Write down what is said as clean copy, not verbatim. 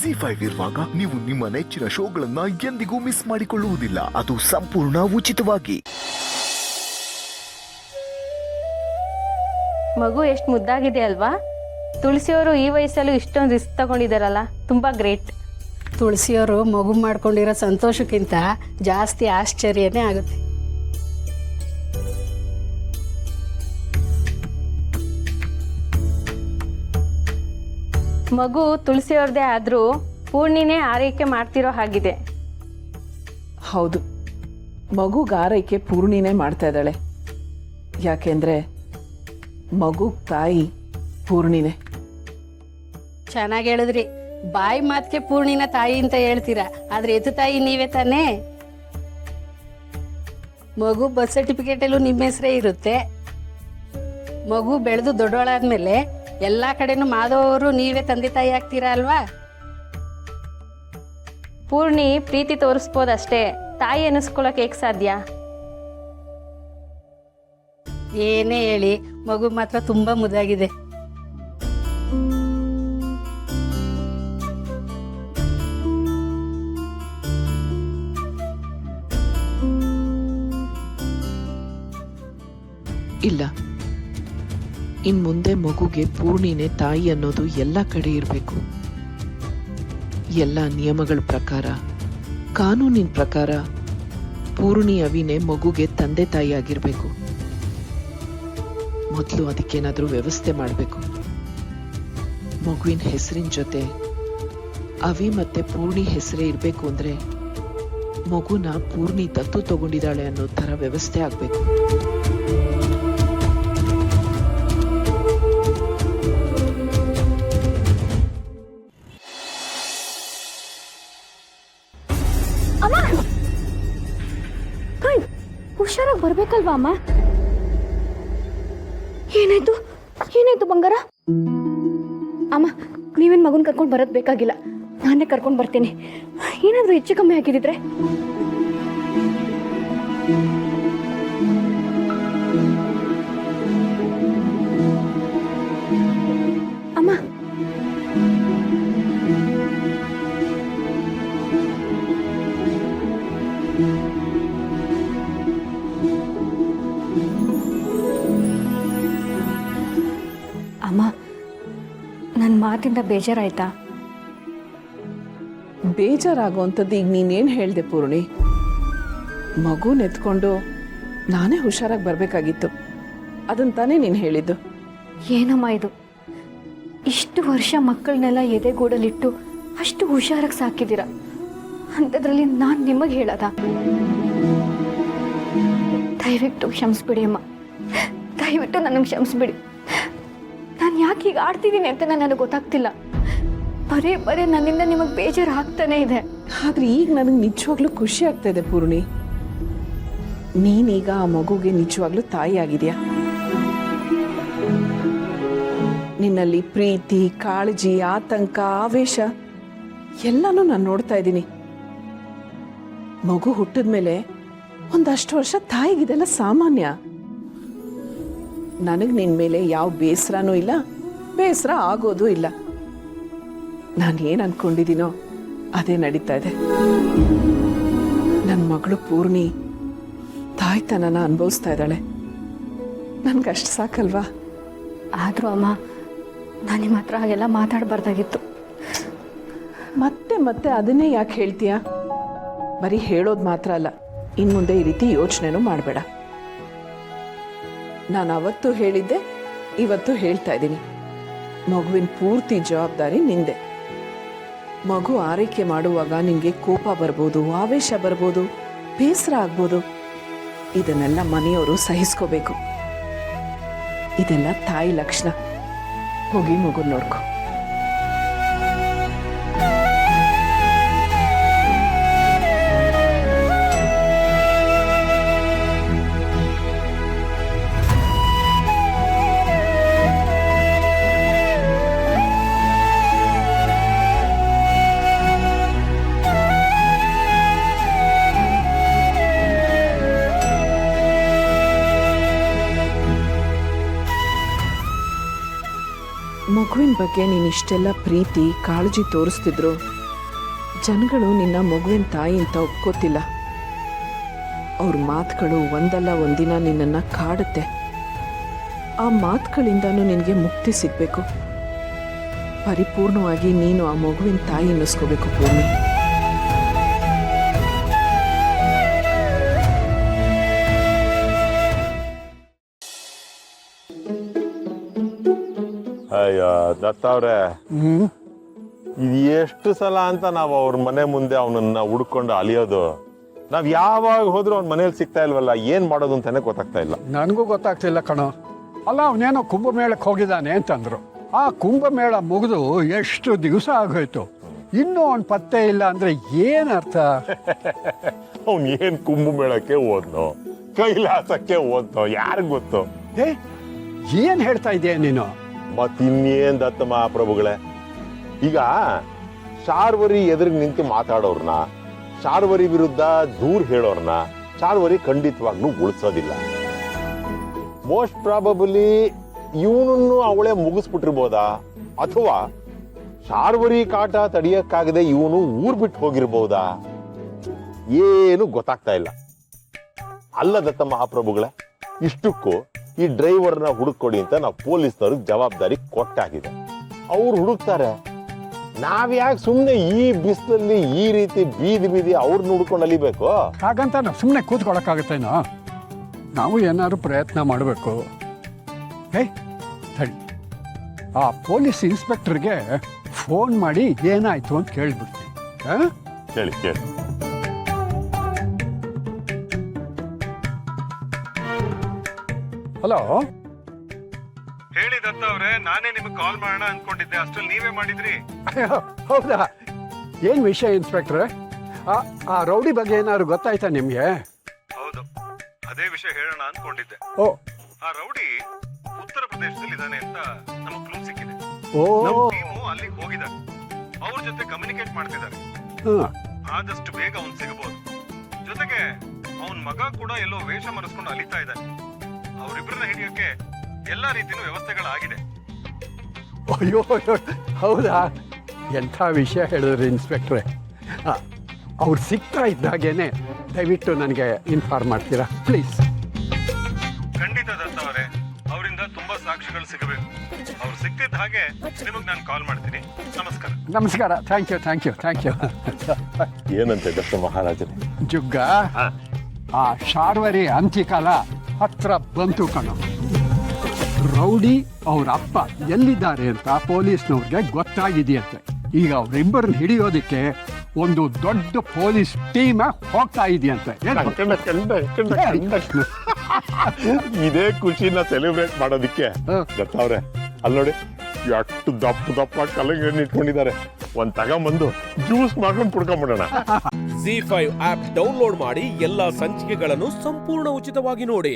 ಜಿ5 ಇರುವಾಗ ನೀವು ನಿಮ್ಮ ನೆಚ್ಚಿನ ಶೋಗಳನ್ನ ಎಂದಿಗೂ ಮಿಸ್ ಮಾಡಿಕೊಳ್ಳುವುದಿಲ್ಲ. ಅದು ಸಂಪೂರ್ಣ ಉಚಿತವಾಗಿ. ಮಗು ಎಷ್ಟು ಮುದ್ದಾಗಿದೆ ಅಲ್ವಾ? ತುಳಸಿಯವರು ಈ ವಯಸ್ಸಲ್ಲೂ ಇಷ್ಟೊಂದು ರಿಸ್ಕ್ ತಗೊಂಡಿದ್ದಾರಲ್ಲ, ತುಂಬಾ ಗ್ರೇಟ್. ತುಳಸಿಯವರು ಮಗು ಮಾಡ್ಕೊಂಡಿರೋ ಸಂತೋಷಕ್ಕಿಂತ ಜಾಸ್ತಿ ಆಶ್ಚರ್ಯನೇ ಆಗುತ್ತೆ. ಮಗು ತುಳಸಿಯವ್ರದೇ ಆದ್ರೂ ಪೂರ್ಣಿನೇ ಆರೈಕೆ ಮಾಡ್ತಿರೋ ಹಾಗಿದೆ. ಹೌದು, ಮಗುಗೆ ಆರೈಕೆ ಪೂರ್ಣಿನೇ ಮಾಡ್ತಾ ಇದ್ದಾಳೆ. ಯಾಕೆಂದ್ರೆ ಮಗು ತಾಯಿ ಪೂರ್ಣಿನೇ. ಚೆನ್ನಾಗಿ ಹೇಳಿದ್ರಿ. ಬಾಯಿ ಮಾತಿಗೆ ಪೂರ್ಣಿನ ತಾಯಿ ಅಂತ ಹೇಳ್ತೀರಾ, ಆದ್ರೆ ಎತ್ತು ತಾಯಿ ನೀವೇ ತಾನೇ. ಮಗು ಬರ್ತ್ ಸರ್ಟಿಫಿಕೇಟಲ್ಲೂ ನಿಮ್ಮ ಹೆಸರೇ ಇರುತ್ತೆ. ಮಗು ಬೆಳೆದು ದೊಡ್ಡವಳಾದ್ಮೇಲೆ ಎಲ್ಲ ಕಡೆನೂ ಮಾಧವರು ನೀವೇ ತಂದೆ ತಾಯಿ ಆಗ್ತೀರಾ ಅಲ್ವಾ? ಪೂರ್ಣಿ ಪ್ರೀತಿ ತೋರಿಸ್ಬೋದಷ್ಟೇ, ತಾಯಿ ಅನ್ನಿಸ್ಕೊಳಕ್ ಹೇಗೆ ಸಾಧ್ಯ? ಏನೇ ಹೇಳಿ, ಮಗು ಮಾತ್ರ ತುಂಬಾ ಮುದ್ದಾಗಿದೆ. ಇಲ್ಲ, ಇನ್ ಮುಂದೆ ಮಗುಗೆ ಪೂರ್ಣಿನೇ ತಾಯಿ ಅನ್ನೋದು ಎಲ್ಲ ಕಡೆ ಇರಬೇಕು. ಎಲ್ಲ ನಿಯಮಗಳ ಪ್ರಕಾರ, ಕಾನೂನಿನ ಪ್ರಕಾರ ಪೂರ್ಣಿ ಅವಿನೇ ಮಗುಗೆ ತಂದೆ ತಾಯಿ ಆಗಿರ್ಬೇಕು. ಮೊದಲು ಅದಕ್ಕೇನಾದ್ರೂ ವ್ಯವಸ್ಥೆ ಮಾಡಬೇಕು. ಮಗುವಿನ ಹೆಸರಿನ ಜೊತೆ ಅವಿ ಮತ್ತೆ ಪೂರ್ಣಿ ಹೆಸರೇ ಇರಬೇಕು ಅಂದ್ರೆ ಮಗುನ ಪೂರ್ಣಿ ದತ್ತು ತಗೊಂಡಿದ್ದಾಳೆ ಅನ್ನೋ ತರ ವ್ಯವಸ್ಥೆ ಆಗ್ಬೇಕು. ಹುಷಾರಾಗಿ ಬರ್ಬೇಕಲ್ವಾ ಅಮ್ಮ? ಏನಾಯ್ತು ಏನಾಯ್ತು ಬಂಗಾರ? ಅಮ್ಮ, ನೀವೇನು ಮಗನ ಕರ್ಕೊಂಡು ಬರೋದು ಬೇಕಾಗಿಲ್ಲ, ನಾನೇ ಕರ್ಕೊಂಡು ಬರ್ತೀನಿ. ಏನಾದರೂ ಹೆಚ್ಚು ಕಮ್ಮಿ ಆಗಿದ್ರೆ ಅಮ್ಮ. ಅಮ್ಮ, ನನ್ನ ಮಾತಿಂದ ಬೇಜಾರಾಯ್ತಾ? ಬೇಜಾರಾಗುವಂಥದ್ದು ಈಗ ನೀನೇನು ಹೇಳ್ದೆ ಪೂರ್ಣಿ? ಮಗುನ ಎತ್ಕೊಂಡು ನಾನೇ ಹುಷಾರಾಗಿ ಬರಬೇಕಾಗಿತ್ತು, ಅದನ್ನ ತಾನೇ ನೀನು ಹೇಳಿದ್ದು. ಏನಮ್ಮ ಇದು? ಇಷ್ಟು ವರ್ಷ ಮಕ್ಕಳನ್ನೆಲ್ಲ ಎದೆಗೂಡಲಿಟ್ಟು ಅಷ್ಟು ಹುಷಾರಾಗಿ ಸಾಕಿದ್ದೀರ, ಅಂಥದ್ರಲ್ಲಿ ನಾನು ನಿಮಗೆ ಹೇಳದ? ದಯವಿಟ್ಟು ಕ್ಷಮಿಸ್ಬಿಡಿ ಅಮ್ಮ, ದಯವಿಟ್ಟು ನನಗೆ ಕ್ಷಮಿಸ್ಬಿಡಿ. ನಾನು ಯಾಕೆ ಈಗ ಆಡ್ತಿದ್ದೀನಿ ಅಂತ ನನಗೆ ಗೊತ್ತಾಗ್ತಿಲ್ಲ. ಬರೀ ನನ್ನಿಂದ ನಿಮಗೆ ಬೇಜಾರು ಆಗ್ತಾನೆ ಇದೆ. ಆದ್ರೆ ಈಗ ನನಗೆ ನಿಜವಾಗ್ಲೂ ಖುಷಿ ಆಗ್ತಾ ಇದೆ ಪೂರ್ಣಿ. ನೀನೀಗ ಆ ಮಗುಗೆ ನಿಜವಾಗ್ಲೂ ತಾಯಿ ಆಗಿದೆಯಾ. ನಿನ್ನಲ್ಲಿ ಪ್ರೀತಿ, ಕಾಳಜಿ, ಆತಂಕ, ಆವೇಶ ಎಲ್ಲನೂ ನಾನು ನೋಡ್ತಾ ಇದ್ದೀನಿ. ಮಗು ಹುಟ್ಟಿದ್ಮೇಲೆ ಒಂದಷ್ಟು ವರ್ಷ ತಾಯಿಗಿದೆಲ್ಲ ಸಾಮಾನ್ಯ. ನನಗೆ ನಿನ್ನ ಮೇಲೆ ಯಾವ ಬೇಸರನೂ ಇಲ್ಲ, ಬೇಸರ ಆಗೋದೂ ಇಲ್ಲ. ನಾನು ಏನು ಅನ್ಕೊಂಡಿದ್ದೀನೋ ಅದೇ ನಡೀತಾ ಇದೆ. ನನ್ನ ಮಗಳು ಪೂರ್ಣಿ ತಾಯ್ತನನ ಅನುಭವಿಸ್ತಾ ಇದ್ದಾಳೆ. ನನ್ಗಷ್ಟು ಸಾಕಲ್ವಾ? ಆದರೂ ಅಮ್ಮ, ನಾನು ನಿಮ್ಮ ಹತ್ರ ಹಾಗೆಲ್ಲ ಮಾತಾಡಬಾರ್ದಾಗಿತ್ತು. ಮತ್ತೆ ಮತ್ತೆ ಅದನ್ನೇ ಯಾಕೆ ಹೇಳ್ತೀಯಾ? ಬರೀ ಹೇಳೋದು ಮಾತ್ರ ಅಲ್ಲ, ಇನ್ನು ಮುಂದೆ ಈ ರೀತಿ ಯೋಚನೆನೂ ಮಾಡಬೇಡ. ನಾನು ಅವತ್ತು ಹೇಳಿದ್ದೆ, ಇವತ್ತು ಹೇಳ್ತಾ ಇದ್ದೀನಿ. ಮಗುವಿನ ಪೂರ್ತಿ ಜವಾಬ್ದಾರಿ ನಿಂದೆ. ಮಗು ಆರೈಕೆ ಮಾಡುವಾಗ ನಿಮಗೆ ಕೋಪ ಬರ್ಬೋದು, ಆವೇಶ ಬರ್ಬೋದು, ಬೇಸರ ಆಗ್ಬೋದು. ಇದನ್ನೆಲ್ಲ ಮನೆಯವರು ಸಹಿಸ್ಕೋಬೇಕು. ಇದೆಲ್ಲ ತಾಯಿ ಲಕ್ಷಣ. ಹೋಗಿ ಮಗು ನೋಡ್ಕೊ. ಮಗುವಿನ ಮಗುವಿನ ಬಗ್ಗೆ ನೀನು ಇಷ್ಟೆಲ್ಲ ಪ್ರೀತಿ ಕಾಳಜಿ ತೋರಿಸ್ತಿದ್ರು ಜನಗಳು ನಿನ್ನ ಮಗುವಿನ ತಾಯಿ ಅಂತ ಒಪ್ಕೋತಿಲ್ಲ. ಅವ್ರ ಮಾತುಗಳು ಒಂದಲ್ಲ ಒಂದಿನ ನಿನ್ನನ್ನು ಕಾಡುತ್ತೆ. ಆ ಮಾತುಗಳಿಂದನೂ ನಿನಗೆ ಮುಕ್ತಿ ಸಿಗಬೇಕು. ಪರಿಪೂರ್ಣವಾಗಿ ನೀನು ಆ ಮಗುವಿನ ತಾಯಿ ಅನ್ನಿಸ್ಕೋಬೇಕು ಪೂರ್ಣಿ. ಅಯ್ಯೋ ದತ್ತ ಅವ್ರೆ, ಇದು ಎಷ್ಟು ಸಲ ಅಂತ ನಾವು ಅವ್ರ ಮನೆ ಮುಂದೆ ಅವನನ್ನ ಹುಡ್ಕೊಂಡು ಅಲಿಯೋದು. ನಾವ್ ಯಾವಾಗ ಹೋದ್ರು ಅವ್ನ ಮನೇಲಿ ಸಿಗ್ತಾ ಇಲ್ವಲ್ಲ, ಏನ್ ಮಾಡೋದು ಅಂತಾನೆ ಗೊತ್ತಾಗ್ತಾ ಇಲ್ಲ. ನನಗೂ ಗೊತ್ತಾಗ್ತಿಲ್ಲ ಕಣೋ. ಅಲ್ಲ ಅವನೇನೋ ಕುಂಭಮೇಳಕ್ಕೆ ಹೋಗಿದ್ದಾನೆ ಅಂತಂದ್ರು. ಆ ಕುಂಭಮೇಳ ಮುಗಿದು ಎಷ್ಟು ದಿವಸ ಆಗೋಯ್ತು, ಇನ್ನೂ ಅವ್ನು ಪತ್ತೆ ಇಲ್ಲ ಅಂದ್ರೆ ಏನ್ ಅರ್ಥ? ಅವ್ನ್ ಏನ್ ಕುಂಭಮೇಳಕ್ಕೆ ಹೋದ್ನೋ, ಕೈಲಾಸಕ್ಕೆ ಹೋದ್ನೋ, ಯಾರಿಗ್ ಗೊತ್ತು? ಏ ಏನ್ ಹೇಳ್ತಾ ಇದೀಯ ನೀನು? ಮತ್ತಿನ್ನೇನ್ ದತ್ತ ಮಹಾಪ್ರಭುಗಳೇ, ಈಗ ಶಾರ್ವರಿ ಎದುರಿಗೆ ನಿಂತು ಮಾತಾಡೋರ್ನ, ಶಾರ್ವರಿ ವಿರುದ್ಧ ದೂರ್ ಹೇಳೋರ್ನ ಶಾರ್ವರಿ ಖಂಡಿತವಾಗ್ಲೂ ಉಳಿಸೋದಿಲ್ಲ. ಮೋಸ್ಟ್ ಪ್ರಾಬಬಲಿ ಇವನನ್ನು ಅವಳೇ ಮುಗಿಸ್ಬಿಟ್ಟಿರ್ಬೋದಾ, ಅಥವಾ ಶಾರ್ವರಿ ಕಾಟ ತಡಿಯಕ್ಕಾಗದೆ ಇವನು ಊರ್ ಬಿಟ್ಟು ಹೋಗಿರ್ಬೋದಾ, ಏನು ಗೊತ್ತಾಗ್ತಾ ಇಲ್ಲ. ಅಲ್ಲ ದತ್ತ ಮಹಾಪ್ರಭುಗಳೇ, ಇಷ್ಟಕ್ಕೂ ಈ ಡ್ರೈವರ್ನ ಹುಡುಕೊಡಿ ಅಂತ ನಾವು ಪೊಲೀಸ್ನವ್ರಿಗೆ ಜವಾಬ್ದಾರಿ ಕೊಟ್ಟಾಗಿದೆ. ಅವ್ರು ಹುಡುಕ್ತಾರೆ. ನಾವ್ಯಾಕೆ ಸುಮ್ಮನೆ ಈ ಬಿಸಿಲಲ್ಲಿ ಈ ರೀತಿ ಬೀದಿ ಬೀದಿ ಅವ್ರನ್ನ ಹುಡ್ಕೊಂಡು ಅಲಿಬೇಕು? ಹಾಗಂತ ನಾವು ಸುಮ್ಮನೆ ಕೂತ್ಕೊಳಕ್ಕಾಗತ್ತೇನೋ? ನಾವು ಏನಾದ್ರು ಪ್ರಯತ್ನ ಮಾಡಬೇಕು. ಹೇ ತಡಿ, ಆ ಪೊಲೀಸ್ ಇನ್ಸ್ಪೆಕ್ಟರ್ಗೆ ಫೋನ್ ಮಾಡಿ ಏನಾಯ್ತು ಅಂತ ಕೇಳಿಬಿಡ್ತೀನಿ. ಕೇಳಿ ಕೇಳಿ. ಹಲೋ, ಹೇಳಿ ದತ್ತ ಅವ್ರೆ, ನಾನೇ ನಿಮಗೆ ಕಾಲ್ ಮಾಡೋಣ ಅನ್ಕೊಂಡಿದ್ದೆ, ಅಷ್ಟ್ರಲ್ಲಿ ನೀವೇ ಮಾಡಿದ್ರಿ. ಹೌದಾ? ಏನ್ ವಿಷಯ ಇನ್ಸ್ಪೆಕ್ಟ್ರೆ? ಆ ರೌಡಿ ಬಗ್ಗೆ ಏನಾದ್ರು ಗೊತ್ತಾಯ್ತಾ ನಿಮ್ಗೆ? ಹೌದು, ಅದೇ ವಿಷಯ ಹೇಳೋಣ ಅನ್ಕೊಂಡಿದ್ದೆ. ಓ ಆ ರೌಡಿ ಉತ್ತರ ಪ್ರದೇಶದಲ್ಲಿ ಇದ್ದಾನೆ ಅಂತ ನಮಗ್ ಕ್ಲೂ ಸಿಕ್ಕಿದೆ. ಓ ನಮ್ಮ ಟೀಮು ಅಲ್ಲಿಗೆ ಹೋಗಿದ್ದಾರೆ, ಅವ್ರ ಜೊತೆ ಕಮ್ಯುನಿಕೇಟ್ ಮಾಡ್ತಿದ್ದಾರೆ. ಹಾ. ಆದಷ್ಟು ಬೇಗ ಅವ್ನ್ ಸಿಗಬಹುದು. ಜೊತೆಗೆ ಅವನ್ ಮಗ ಕೂಡ ಎಲ್ಲೋ ವೇಷ ಮರೆಸ್ಕೊಂಡು ಅಲಿತಾ ಇದ್ದಾನೆ. ಅವರಿಬ್ಬರನ್ನ ಹಿಡಿಯೋಕೆ ಎಲ್ಲಾ ರೀತಿಯೂ ವ್ಯವಸ್ಥೆಗಳಾಗಿದೆ. ಅಯ್ಯೋ ಅಯ್ಯೋ, ಹೌದಾ? ಎಂಥ ವಿಷಯ ಹೇಳಿದ್ರಿ ಇನ್ಸ್ಪೆಕ್ಟ್ರೆ. ಅವ್ರು ಸಿಗ್ತಾ ಇದ್ದಾಗೇನೆ ದಯವಿಟ್ಟು ನನಗೆ ಇನ್ಫಾರ್ಮ್ ಮಾಡ್ತೀರಾ ಪ್ಲೀಸ್? ಖಂಡಿತ ದತ್ತ ಅವರೇ, ಅವರಿಂದ ತುಂಬಾ ಸಾಕ್ಷಿಗಳು ಸಿಗಬೇಕು. ಅವ್ರು ಸಿಕ್ತಿದ್ದ ಹಾಗೆ ನಿಮಗ್ ನಾನು ಕಾಲ್ ಮಾಡ್ತೀನಿ. ನಮಸ್ಕಾರ. ನಮಸ್ಕಾರ. Thank you thank you thank you. ಏನಂತೆ ದತ್ತ ಮಹಾರಾಜನೇ? ಜುಗ್ಗ, ಆ ಶಾರ್ವರಿ ಅಂತ್ಯಕಾಲ ಹತ್ರ ಬಂತು ಕಣೋ. ರೌಡಿ ಅವ್ರ ಅಪ್ಪ ಎಲ್ಲಿದ್ದಾರೆ ಅಂತ ಪೊಲೀಸ್ನವ್ರಿಗೆ ಗೊತ್ತಾಗಿದೆಯಂತೆ. ಈಗ ಅವರಿಬ್ಬರನ್ನ ಹಿಡಿಯೋದಕ್ಕೆ ಒಂದು ದೊಡ್ಡ ಪೊಲೀಸ್ ಟೀಮ್ ಹೋಗ್ತಾ ಇದೆಯಂತೆ. ಇದೇ ಖುಷಿನ ಸೆಲೆಬ್ರೇಟ್ ಮಾಡೋದಿಕ್ಕೆ ದತ್ತ ಅವ್ರೆ, ಅಲ್ಲಿ ನೋಡಿ ಎಷ್ಟು ದಪ್ಪ ದಪ್ಪ ಕಲ್ಲಂಗಡಿ ಇಟ್ಕೊಂಡಿದ್ದಾರೆ. ಒಂದ್ ತಗೊಂಬಂದು ಜ್ಯೂಸ್ ಮಾಡ್ಕೊಂಡು ಕುಡ್ಕೊಂಡ್ಬಿಡೋಣ. ZEE5 ಆಪ್ ಡೌನ್ಲೋಡ್ ಮಾಡಿ ಎಲ್ಲಾ ಸಂಚಿಕೆಗಳನ್ನು ಸಂಪೂರ್ಣ ಉಚಿತವಾಗಿ ನೋಡಿ.